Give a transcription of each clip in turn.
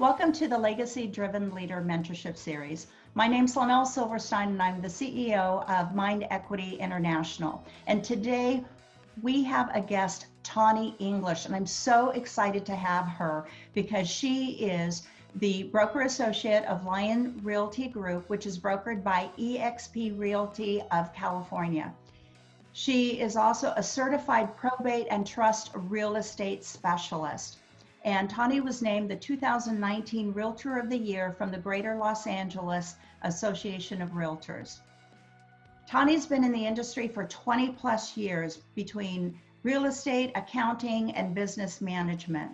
Welcome to the Legacy Driven Leader Mentorship Series. My name's Lynelle Silverstein and I'm the CEO of Mind Equity International. And today we have a guest, Taunee English, and I'm so excited to have her because she is the broker associate of Lion Realty Group, which is brokered by eXp Realty of California. She is also a certified probate and trust real estate specialist. And Taunee was named the 2019 Realtor of the Year from the Greater Los Angeles Association of Realtors. Taunee's been in the industry for 20 plus years between real estate, accounting, and business management.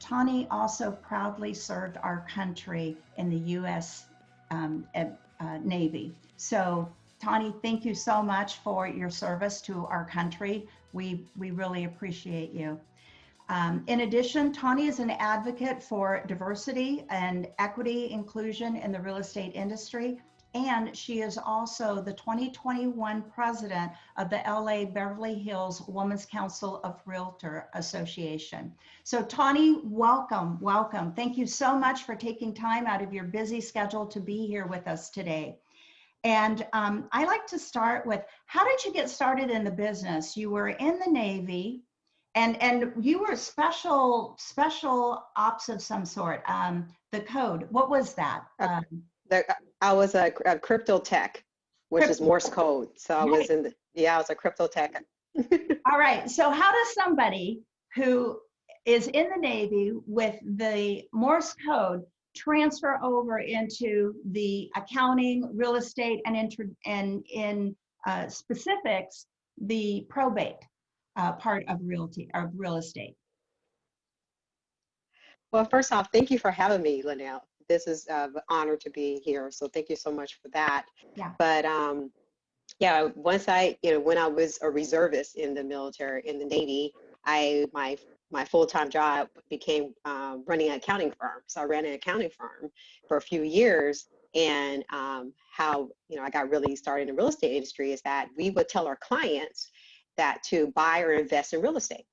Taunee also proudly served our country in the U.S. Navy. So Taunee, thank you so much for your service to our country. We really appreciate you. In addition, Taunee is an advocate for diversity and equity inclusion in the real estate industry, and she is also the 2021 president of the LA Beverly Hills Women's Council of Realtor Association. So Taunee, welcome, welcome. Thank you so much for taking time out of your busy schedule to be here with us today. And I like to start with, how did you get started in the business? You were in the Navy. And you were special ops of some sort. The code, what was that? I was a crypto tech, which is Morse code. So I was I was a crypto tech. All right. So how does somebody who is in the Navy with the Morse code transfer over into the accounting, real estate, and in specifics, the probate? Part of real estate? Well, first off, thank you for having me, Lynelle. This is an honor to be here. So thank you so much for that. Yeah. But yeah, once when I was a reservist in the military, in the Navy, my full-time job became running an accounting firm. So I ran an accounting firm for a few years. And how I got really started in the real estate industry is that we would tell our clients that to buy or invest in real estate,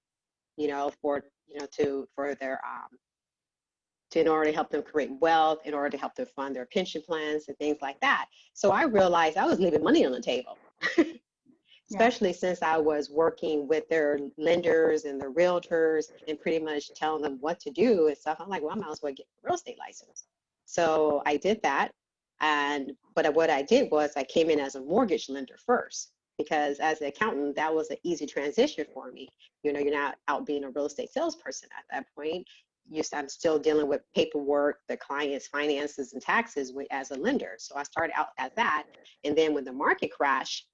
for their in order to help them create wealth, in order to help them fund their pension plans and things like that. So I realized I was leaving money on the table, especially since I was working with their lenders and their realtors and pretty much telling them what to do and stuff. I'm like, well, I might as well get a real estate license. So I did that. But what I did was I came in as a mortgage lender first, because as an accountant, that was an easy transition for me. You're not out being a real estate salesperson at that point. I'm still dealing with paperwork, the client's finances and taxes as a lender. So I started out as that. And then when the market crashed,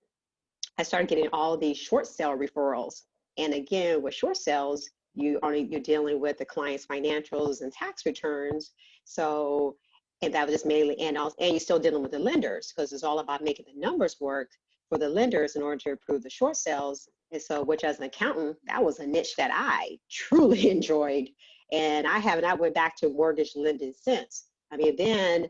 I started getting all these short sale referrals. And again, with short sales, you're dealing with the client's financials and tax returns. So, and that was just mainly, and you're still dealing with the lenders, because it's all about making the numbers work for the lenders in order to approve the short sales. And so, which as an accountant, that was a niche that I truly enjoyed. And I went back to mortgage lending since. Then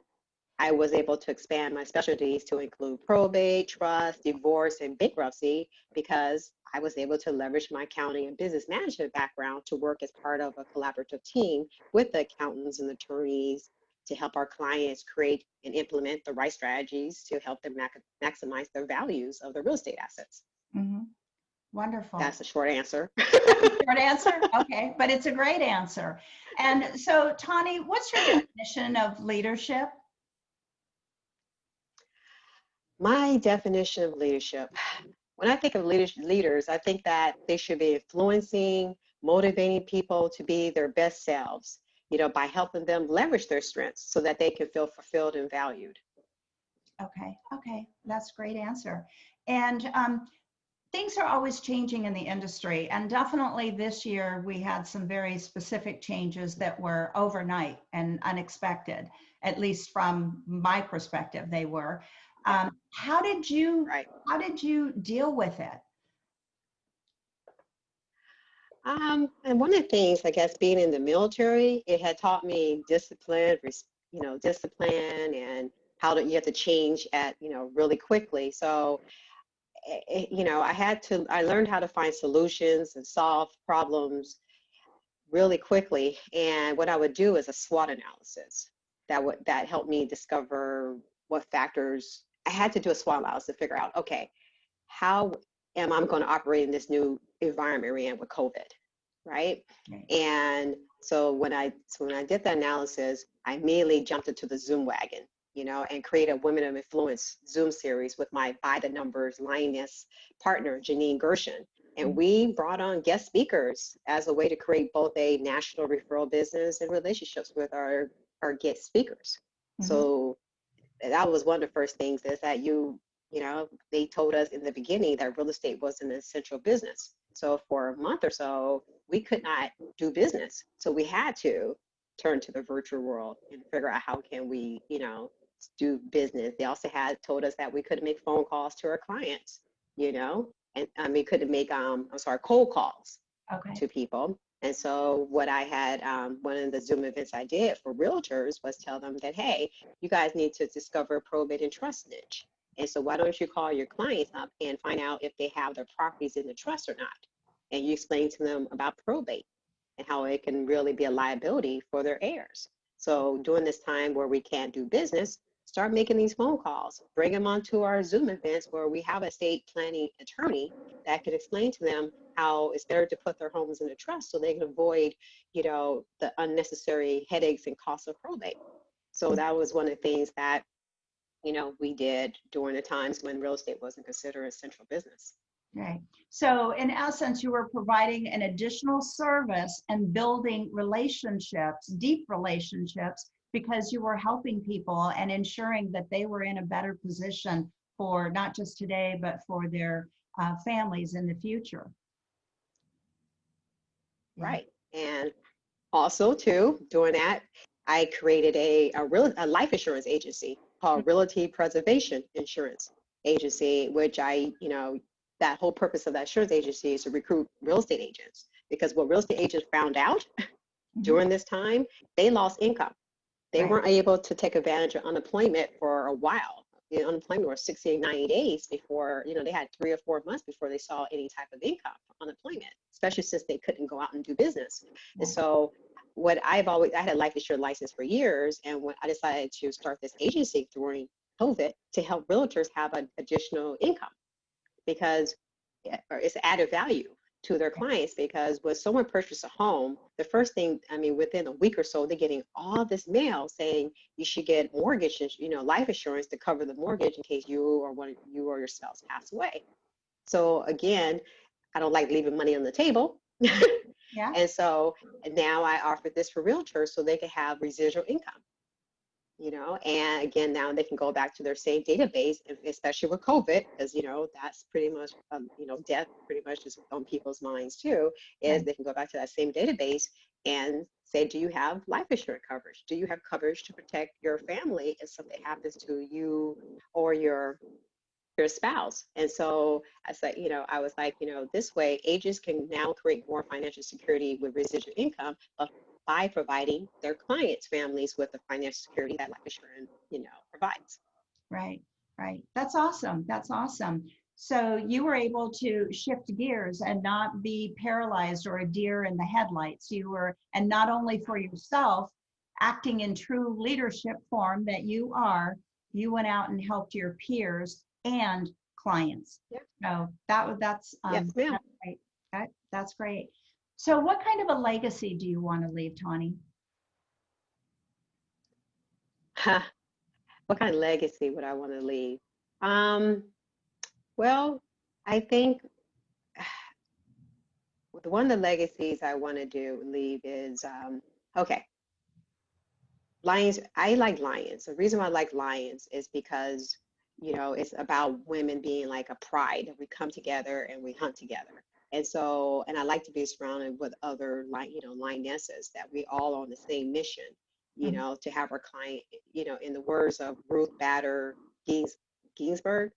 I was able to expand my specialties to include probate, trust, divorce, and bankruptcy, because I was able to leverage my accounting and business management background to work as part of a collaborative team with the accountants and attorneys to help our clients create and implement the right strategies to help them maximize the values of their real estate assets. Mm-hmm. Wonderful. That's a short answer. Short answer? Okay, but it's a great answer. And so, Taunee, what's your definition of leadership? My definition of leadership, when I think of leaders, I think that they should be influencing, motivating people to be their best selves, by helping them leverage their strengths so that they can feel fulfilled and valued. Okay, that's a great answer. And things are always changing in the industry, and definitely this year we had some very specific changes that were overnight and unexpected, at least from my perspective, they were. How did you deal with it? And one of the things, I guess, being in the military, it had taught me discipline, discipline, and you have to change really quickly. So, I learned how to find solutions and solve problems really quickly. And what I would do is a SWOT analysis that helped me discover what factors I had to do a SWOT analysis to figure out, okay, how am I going to operate in this new environment we're in with COVID, right? Right. And so when I did the analysis, I immediately jumped into the Zoom wagon, and created a Women of Influence Zoom series with my By the Numbers Lioness partner, Janine Gershon. And we brought on guest speakers as a way to create both a national referral business and relationships with our guest speakers. Mm-hmm. So that was one of the first things is that they told us in the beginning that real estate was an essential business. So for a month or so, we could not do business. So we had to turn to the virtual world and figure out how can we, do business. They also had told us that we couldn't make phone calls to our clients, and we couldn't make, cold calls Okay. to people. And so what I had, one of the Zoom events I did for realtors was tell them that, hey, you guys need to discover probate and trust niche. And so why don't you call your clients up and find out if they have their properties in the trust or not? And you explain to them about probate and how it can really be a liability for their heirs. So during this time where we can't do business, start making these phone calls, bring them onto our Zoom events where we have a estate planning attorney that can explain to them how it's better to put their homes in a trust so they can avoid, the unnecessary headaches and costs of probate. So that was one of the things that, we did during the times when real estate wasn't considered a central business. Right. So in essence, you were providing an additional service and building relationships, deep relationships, because you were helping people and ensuring that they were in a better position for not just today, but for their families in the future. Yeah. Right. And also too, doing that, I created a life insurance agency called Realty Preservation Insurance Agency, which that whole purpose of that insurance agency is to recruit real estate agents. Because what real estate agents found out Mhm. during this time, they lost income. They Right. weren't able to take advantage of unemployment for a while. Unemployment was 60 and 90 days before, they had 3 or 4 months before they saw any type of income from unemployment, especially since they couldn't go out and do business. And Right. so I had a life insurance license for years. And when I decided to start this agency during COVID to help realtors have an additional income, because it's added value to their clients. Because when someone purchases a home, the first thing, within a week or so, they're getting all this mail saying you should get mortgage, life insurance to cover the mortgage in case you or your spouse pass away. So again, I don't like leaving money on the table. Yeah. And so now I offer this for realtors so they can have residual income. And again, now they can go back to their same database, especially with COVID, because, that's pretty much, death pretty much is on people's minds too, is Right. they can go back to that same database and say, do you have life insurance coverage? Do you have coverage to protect your family if something happens to you or your spouse? And so I said, I was like, this way agents can now create more financial security with residual income, but by providing their clients' families with the financial security that life insurance, provides. Right. Right. That's awesome. That's awesome. So you were able to shift gears and not be paralyzed or a deer in the headlights. And not only for yourself, acting in true leadership form that you are, you went out and helped your peers and clients. Yeah. So Yes, ma'am. that's great. That's great. So what kind of a legacy do you want to leave, Taunee? What kind of legacy would I want to leave? Um, well, I think one of the legacies I want to leave is, okay, lions. I like lions. The reason why I like lions is because, it's about women being like a pride, that we come together and we hunt together. And so, and I like to be surrounded with other lionesses that we all on the same mission, Mhm. to have our client, in the words of Ruth Bader Ginsburg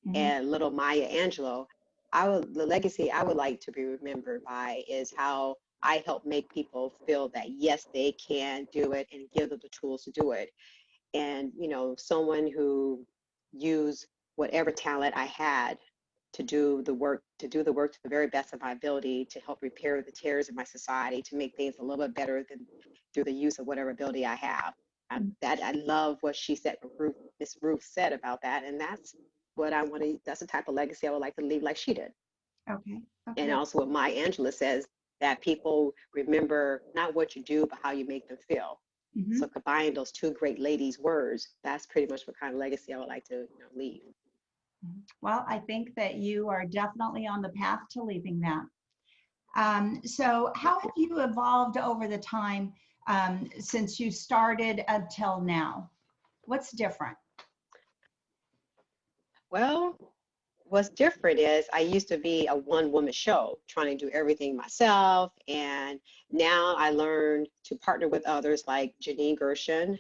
Mhm. and little Maya Angelou, the legacy I would like to be remembered by is how I help make people feel that yes, they can do it and give them the tools to do it. And, someone who used whatever talent I had to do the work, to the very best of my ability to help repair the tears in my society, to make things a little bit better than through the use of whatever ability I have. That I love what she said, Miss Ruth said about that, and that's what I want to. That's the type of legacy I would like to leave, like she did. Okay. And Okay. also, what Maya Angelou says, that people remember not what you do, but how you make them feel. Mhm. So combining those two great ladies' words, that's pretty much what kind of legacy I would like to, leave. Well, I think that you are definitely on the path to leaving that. So how have you evolved over the time since you started until now? What's different? Well, what's different is I used to be a one-woman show, trying to do everything myself, and now I learned to partner with others like Janine Gershon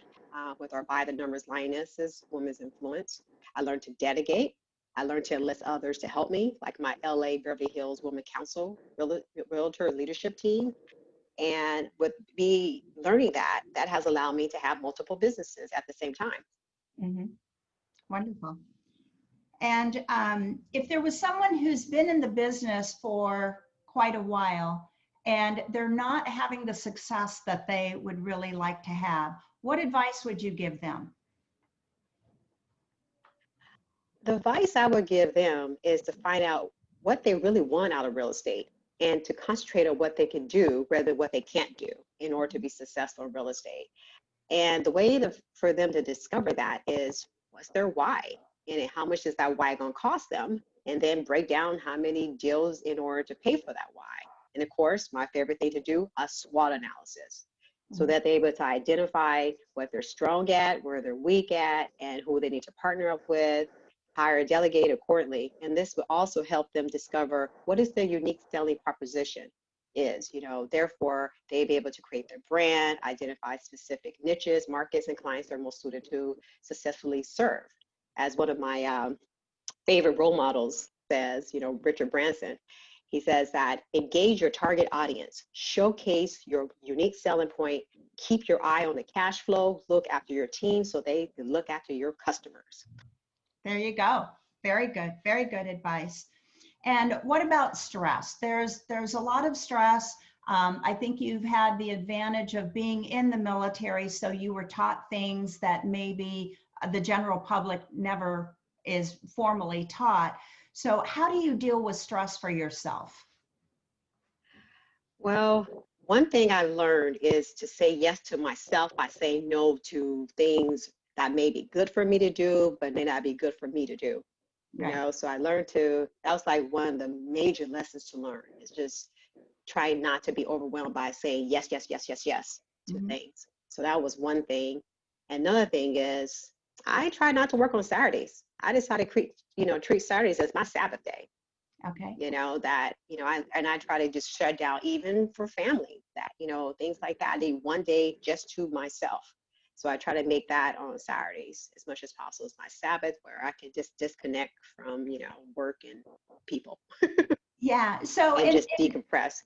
with our By the Numbers Lionesses Women's Influence. I learned to delegate. I learned to enlist others to help me, like my LA Beverly Hills Women Council Realtor Leadership Team. And with me learning that, that has allowed me to have multiple businesses at the same time. Hmm. Wonderful. And if there was someone who's been in the business for quite a while and they're not having the success that they would really like to have, what advice would you give them? The advice I would give them is to find out what they really want out of real estate and to concentrate on what they can do rather than what they can't do in order to be successful in real estate. And the way for them to discover that is, what's their why? And how much is that why going to cost them? And then break down how many deals in order to pay for that why. And of course, my favorite thing to do, a SWOT analysis, so that they're able to identify what they're strong at, where they're weak at, and who they need to partner up with, hire or delegate accordingly. And this will also help them discover what is their unique selling proposition is, therefore they be able to create their brand, identify specific niches, markets, and clients they're most suited to successfully serve. As one of my favorite role models says, Richard Branson, he says that engage your target audience, showcase your unique selling point, keep your eye on the cash flow, look after your team so they can look after your customers. There you go. Very good. Very good advice. And what about stress? There's a lot of stress. I think you've had the advantage of being in the military, so you were taught things that maybe the general public never is formally taught. So how do you deal with stress for yourself? Well, one thing I learned is to say yes to myself by saying no to things that may be good for me to do, but may not be good for me to do. Right. So I learned that was like one of the major lessons to learn is just try not to be overwhelmed by saying yes, yes, yes, yes, yes to Mm-hmm. things. So that was one thing. Another thing is I try not to work on Saturdays. I decided to treat Saturdays as my Sabbath day. Okay. I try to just shut down even for family, that things like that. I need one day just to myself. So I try to make that on Saturdays as much as possible as my Sabbath, where I can just disconnect from work and people Yeah. So and just decompress.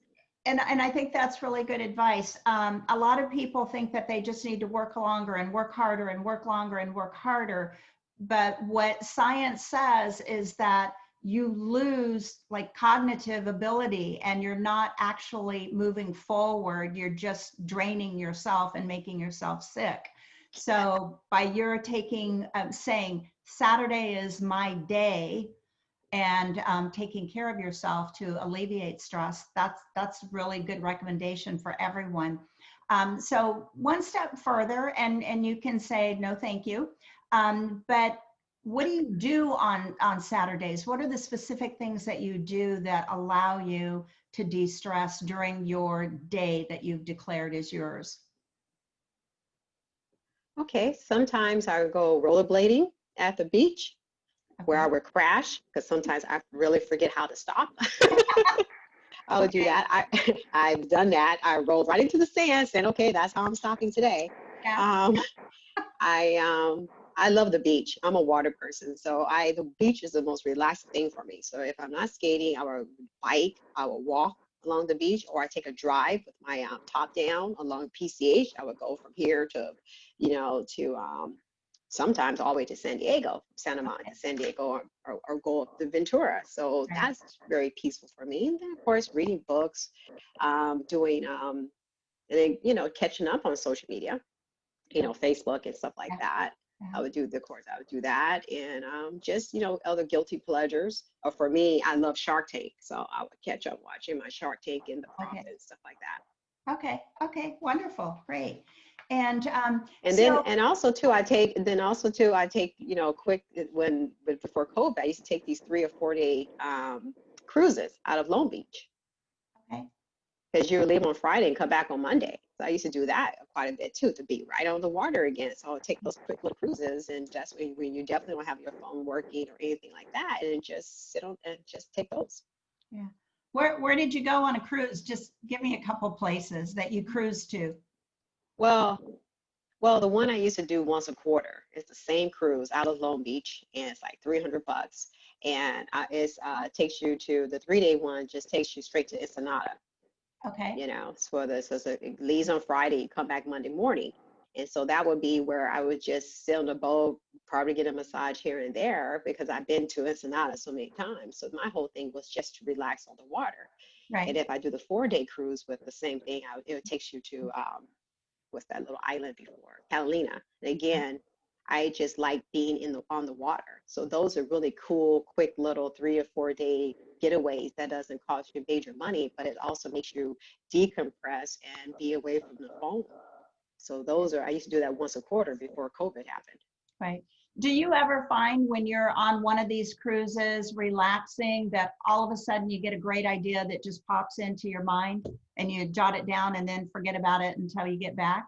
and I think that's really good advice. A lot of people think that they just need to work longer and work harder and work longer and work harder. But what science says is that you lose like cognitive ability and you're not actually moving forward. You're just draining yourself and making yourself sick. So by your saying Saturday is my day, and taking care of yourself to alleviate stress, that's really good recommendation for everyone. So one step further, and you can say no thank you, but what do you do on Saturdays? What are the specific things that you do that allow you to de-stress during your day that you've declared as yours? Okay, sometimes I would go rollerblading at the beach where I Okay. would crash because sometimes I really forget how to stop. I would do Okay. that. I've done that. I rolled right into the sand, saying, "Okay, that's how I'm stopping today." Yeah. Um, I love the beach. I'm a water person, so the beach is the most relaxing thing for me. So if I'm not skating, I will bike, I will walk along the beach, or I take a drive with my top down along PCH. I would go from here to, to sometimes all the way to San Diego, Santa Monica, San Diego, or go up to Ventura. So Right. that's very peaceful for me. And then of course, reading books, doing, and then, catching up on social media, Facebook and stuff like Yeah. that. Yeah. I would do the course. I would do that, and just other guilty pleasures. Or for me, I love Shark Tank, so I would catch up watching my Shark Tank and the Okay. profit and stuff like that. Okay. Okay. Wonderful. Great. And And then, so, and also too, I take, quick before COVID, I used to take these 3 or 4 day cruises out of Long Beach okay. because you would leave on Friday and come back on Monday. So I used to do that quite a bit too, to be right on the water again. So I would take those quick little cruises, and that's when you definitely don't have your phone working or anything like that, and just sit on and just take those. Yeah. Where did you go on a cruise? Just give me a couple places that you cruised to. Well, Well, the one I used to do once a quarter, it's the same cruise out of Long Beach, and it's like $300. And takes you to the 3 day one, just takes you straight to Ensenada. Okay. So it leaves on Friday, you come back Monday morning. And so that would be where I would just sit on the boat, probably get a massage here and there because I've been to Ensenada so many times. So my whole thing was just to relax on the water. And Right. if I do the 4 day cruise with the same thing, it takes you to what's that little island before? Catalina. And again, I just like being on the water. So those are really cool, quick little 3 or 4 day getaways that doesn't cost you major money, but it also makes you decompress and be away from the phone. So I used to do that once a quarter before COVID happened. Right. Do you ever find when you're on one of these cruises relaxing that all of a sudden you get a great idea that just pops into your mind and you jot it down and then forget about it until you get back?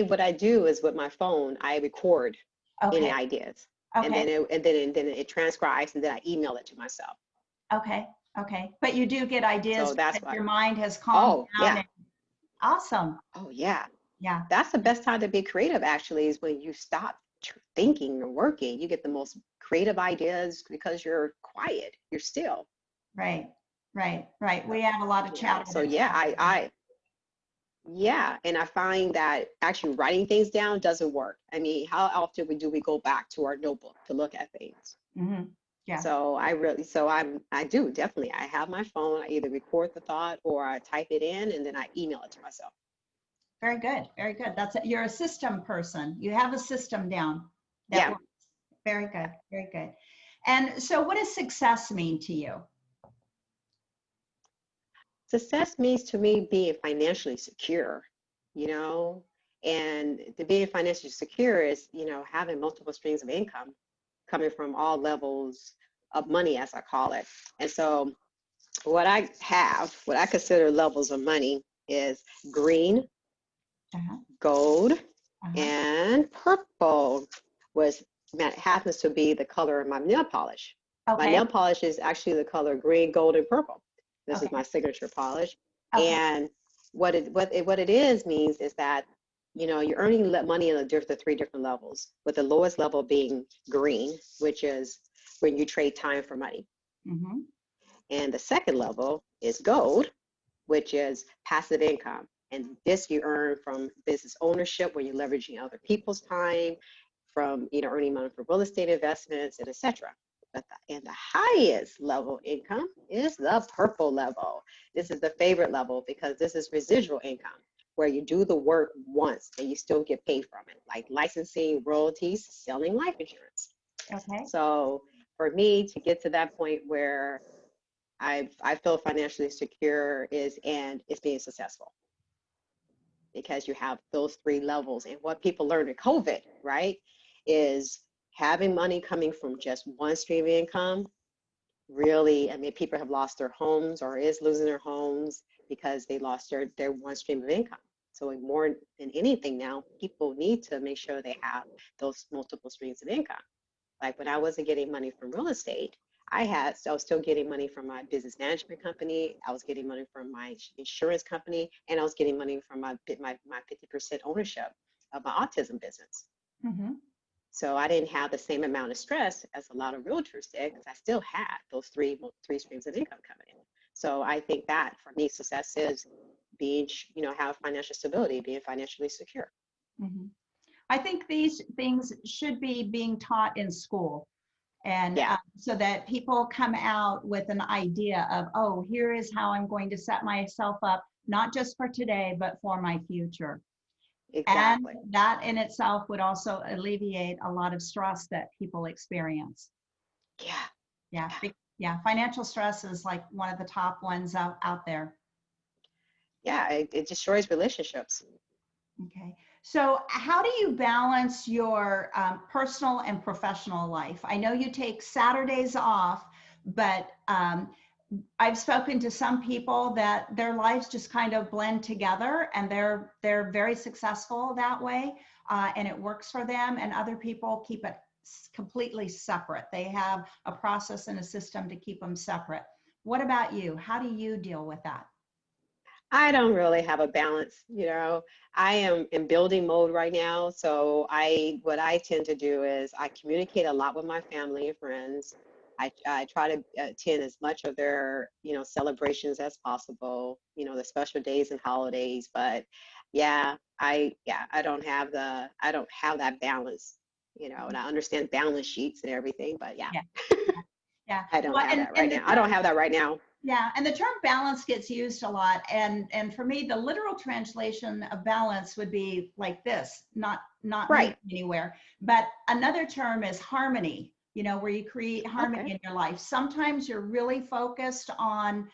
What I do is with my phone, I record any Okay. ideas, and Okay. then it transcribes, and then I email it to myself. Okay. Okay. But you do get ideas So that's because why. your mind has calmed Oh down yeah. and awesome. Oh yeah. Yeah. That's the best time to be creative, actually, is when you stop thinking or working. You get the most creative ideas because you're quiet, you're still. Right. Right. Right. So, We have a lot of so chatter. yeah, yeah, and I find that actually writing things down doesn't work. I mean, how often do we go back to our notebook to look at things? Mm-hmm. Yeah. I do definitely. I have my phone. I either record the thought or I type it in and then I email it to myself. Very good. Very good. You're a system person. You have a system down that Yeah. works. Very good. Very good. And so what does success mean to you? Success means to me being financially secure, you know, and to being financially secure is, having multiple streams of income coming from all levels of money, as I call it. And so what I consider levels of money is green, Uh-huh. gold, Uh-huh. and purple, was happens to be the color of my nail polish. My Okay. nail polish is actually the color green, gold, and purple. This is Okay. my signature polish. Okay. And what it is means is that you're earning money in the 3 different levels, with the lowest level being green, which is when you trade time for money. Mm-hmm. And the second level is gold, which is passive income. And this you earn from business ownership, where you're leveraging other people's time, from earning money from real estate investments, and etc. And the highest level income is the purple level. This is the favorite level because this is residual income, where you do the work once and you still get paid from it, like licensing, royalties, selling life insurance. Okay. So for me to get to that point where I feel financially secure and it's being successful, because you have those 3 levels. And what people learned in COVID, right, is having money coming from just one stream of income. Really, I mean, people have lost their homes or is losing their homes because they lost their one stream of income. So more than anything now, people need to make sure they have those multiple streams of income. Like when I wasn't getting money from real estate, I was still getting money from my business management company. I was getting money from my insurance company, and I was getting money from my 50% ownership of my autism business. Mm-hmm. So I didn't have the same amount of stress as a lot of realtors did, because I still had those three streams of income coming in. So I think that for me, success is being, have financial stability, being financially secure. Mhm. I think these things should be being taught in school. And Yeah, so that people come out with an idea of, oh, here is how I'm going to set myself up, not just for today, but for my future. And exactly. that in itself would also alleviate a lot of stress that people experience. Yeah, Yeah. yeah, Yeah. Financial stress is like one of the top ones out there. yeah. It destroys relationships. Okay. So, how do you balance your personal and professional life? I know you take Saturdays off, but I've spoken to some people that their lives just kind of blend together, and they're very successful that way, and it works for them. And other people keep it completely separate. They have a process and a system to keep them separate. What about you? How do you deal with that? I don't really have a balance, you know. I am in building mode right now, so what I tend to do is I communicate a lot with my family and friends. I try to attend as much of their, celebrations as possible, the special days and holidays. But I don't have that balance, and I understand balance sheets and everything, but yeah, Yeah, yeah. I don't Well, have that and right the now. I don't term, have that right now. yeah, and the term balance gets used a lot. And for me, the literal translation of balance would be like this, not moving Right. anywhere. But another term is harmony, where you create harmony Okay. in your life. Sometimes you're really focused on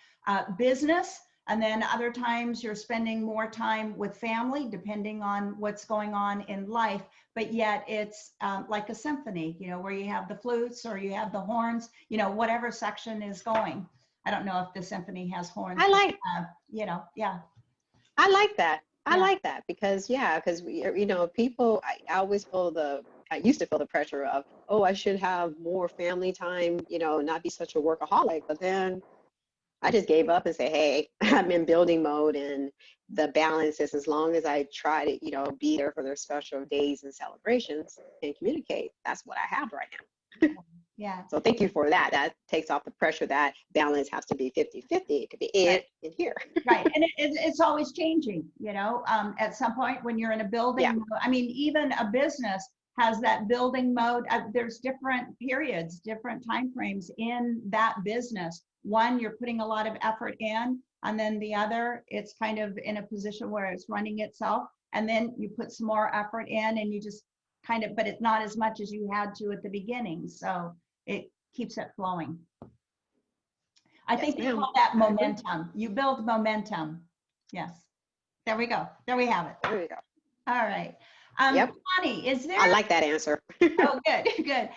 business, and then other times you're spending more time with family, depending on what's going on in life. But yet it's like a symphony, where you have the flutes or you have the horns, whatever section is going. I don't know if the symphony has horns, I but like yeah, I like that. I yeah, like that because yeah, because we, people. I always feel I used to feel the pressure of, oh, I should have more family time, not be such a workaholic. But then I just gave up and say, hey, I'm in building mode, and the balance is as long as I try to, be there for their special days and celebrations and communicate. That's what I have right now. yeah, So thank you for that. That takes off the pressure that balance has to be 50-50. It could be right, in here. right. And it's always changing, at some point when you're in a Yeah. building mode. I mean, even a business has that building mode. There's different periods, different time frames in that business. One, you're putting a lot of effort in, and then the other, it's kind of in a position where it's running itself. And then you put some more effort in, and you just kind of, but it's not as much as you had to at the beginning. So it keeps it flowing. I Yes, think they ma'am. call that I agree. momentum. You build momentum. Yes. There we go. There we have it. There you go. All right. Yep. Connie, is I there, like that answer. oh, good, good.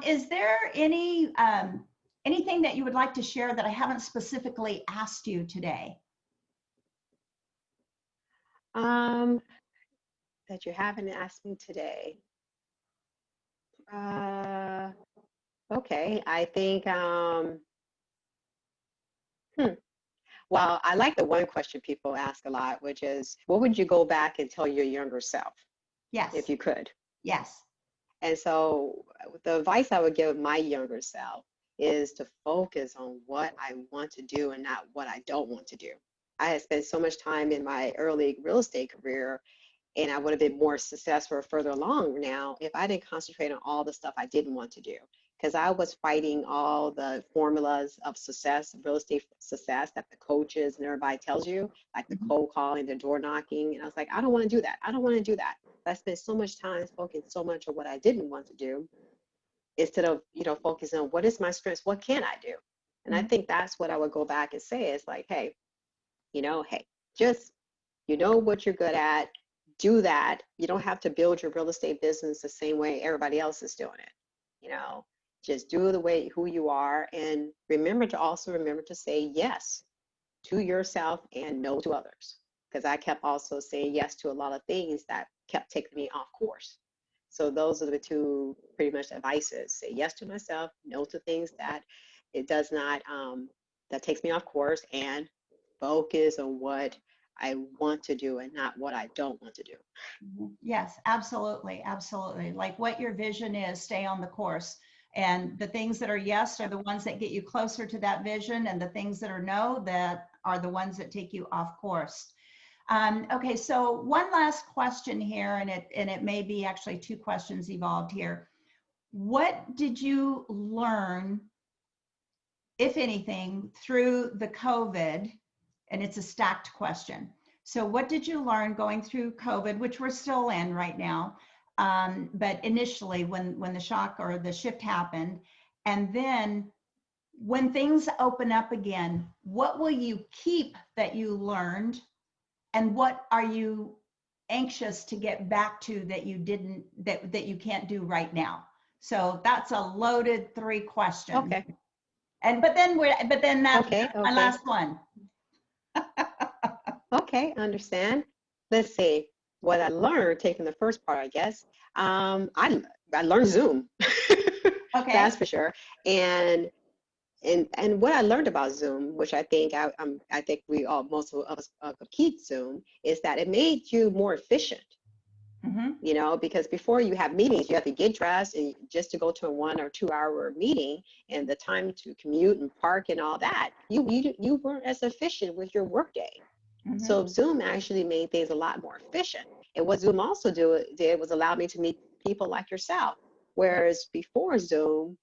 Is there anything that you would like to share that I haven't specifically asked you today? um, that you haven't asked me today. Uh, okay. I think, hmm. Well, I like the one question people ask a lot, which is, what would you go back and tell your younger self if Yes. you could? Yes. And so the advice I would give my younger self is to focus on what I want to do and not what I don't want to do. I had spent so much time in my early real estate career, and I would have been more successful further along now if I didn't concentrate on all the stuff I didn't want to do. Because I was fighting all the formulas of success, real estate success that the coaches and everybody tells you, like the Mhm. cold calling, the door knocking. And I was like, I don't want to do that. I don't want to do that. But I spent so much time focusing so much on what I didn't want to do instead of, focusing on what is my strengths, what can I do? And I Mhm. think that's what I would go back and say is like, hey, hey, just what you're good at, do that. You don't have to build your real estate business the same way everybody else is doing it. You know, just do the way who you are, and remember to say yes to yourself and no to others. Because I kept also saying yes to a lot of things that kept taking me off course. So those are the two pretty much advices. Say yes to myself, no to things that it does not that takes me off course, and focus on what I want to do and not what I don't want to do. Mhm. Yes, absolutely, absolutely. Like what your vision is, stay on the course. And the things that are yes are the ones that get you closer to that vision, and the things that are no that are the ones that take you off course. Okay, so one last question here, and it may be actually two questions evolved here. What did you learn, if anything, through the COVID? And it's a stacked question. So what did you learn going through COVID, which we're still in right now, but initially when the shock or the shift happened, and then when things open up again, what will you keep that you learned, and what are you anxious to get back to that you didn't, that you can't do right now? So that's a loaded three questions. Okay. And but then that's Okay. my Okay. last one. Okay. Understand. Let's see what I learned taking the first part, I guess. I learned Zoom. Okay. That's for sure. And and what I learned about Zoom, which I think I think we all most of us keep Zoom, is that it made you more efficient. Mm-hmm. You know, because before you have meetings, you have to get dressed and just to go to a 1 or 2 hour meeting, and the time to commute and park and all that, you weren't as efficient with your workday. Mm-hmm. So Zoom actually made things a lot more efficient. And what Zoom also did was allow me to meet people like yourself. Whereas before Zoom,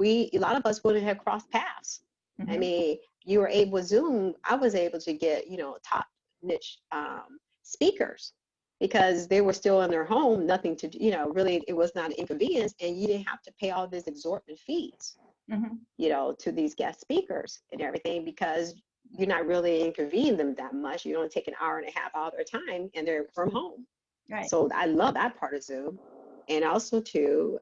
a lot of us wouldn't have crossed paths. I Mm-hmm. mean, you were able with Zoom, I was able to get, top niche speakers because they were still in their home, nothing to, really, it was not an inconvenience, and you didn't have to pay all these exorbitant fees, Mm-hmm. to these guest speakers and everything, because you're not really inconvening them that much. You don't take an hour and a half out of their time, and they're from home. Right. So I love that part of Zoom. And also too,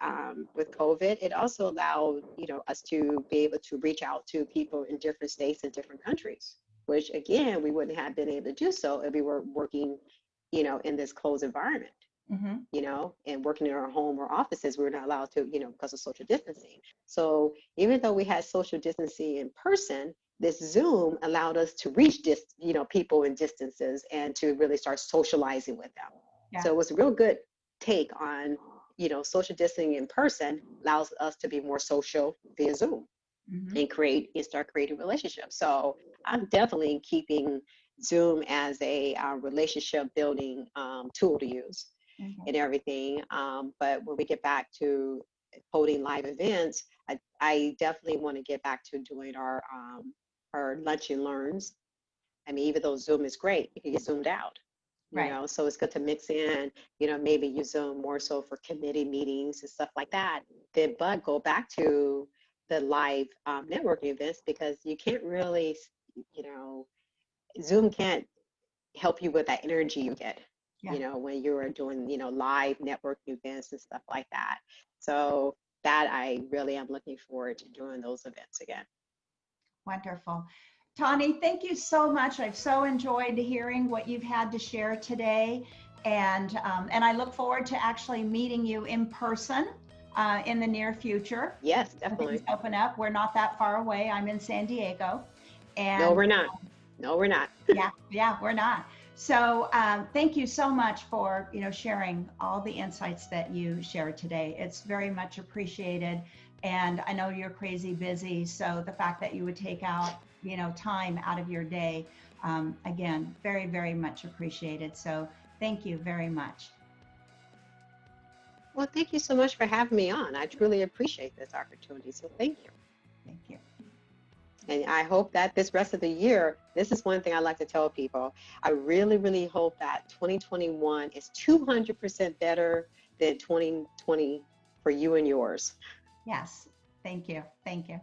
with COVID, it also allowed, us to be able to reach out to people in different states and different countries, which again, we wouldn't have been able to do so if we were working, in this closed environment. Mm-hmm. And working in our home or offices, we were not allowed to, because of social distancing. So even though we had social distancing in person, this Zoom allowed us to reach people in distances and to really start socializing with them. Yeah. So it was a real good take on, social distancing in person allows us to be more social via Zoom Mm-hmm. and start creating relationships. So I'm definitely keeping Zoom as a relationship building tool to use Okay. and everything. But when we get back to holding live events, I definitely want to get back to doing our lunch and learns. I mean, even though Zoom is great, you can get zoomed out. Right. So it's good to mix in, maybe use Zoom more so for committee meetings and stuff like that. But go back to the live networking events, because you can't really, you know, Zoom can't help you with that energy you get, Yeah. when you are doing, live networking events and stuff like that. So that I really am looking forward to doing those events again. Wonderful. Taunee, thank you so much. I've so enjoyed hearing what you've had to share today. And I look forward to actually meeting you in person in the near future. Yes, When things definitely. open up. We're not that far away. I'm in San Diego. No, And we're not. No, we're not. yeah, we're not. So thank you so much for sharing all the insights that you shared today. It's very much appreciated, and I know you're crazy busy. So the fact that you would take out time out of your day, again, very very much appreciated. So thank you very much. Well, thank you so much for having me on. I truly appreciate this opportunity. So thank you. Thank you. And I hope that this rest of the year, this is one thing I like to tell people. I really, really hope that 2021 is 200% better than 2020 for you and yours. Yes, thank you. Thank you.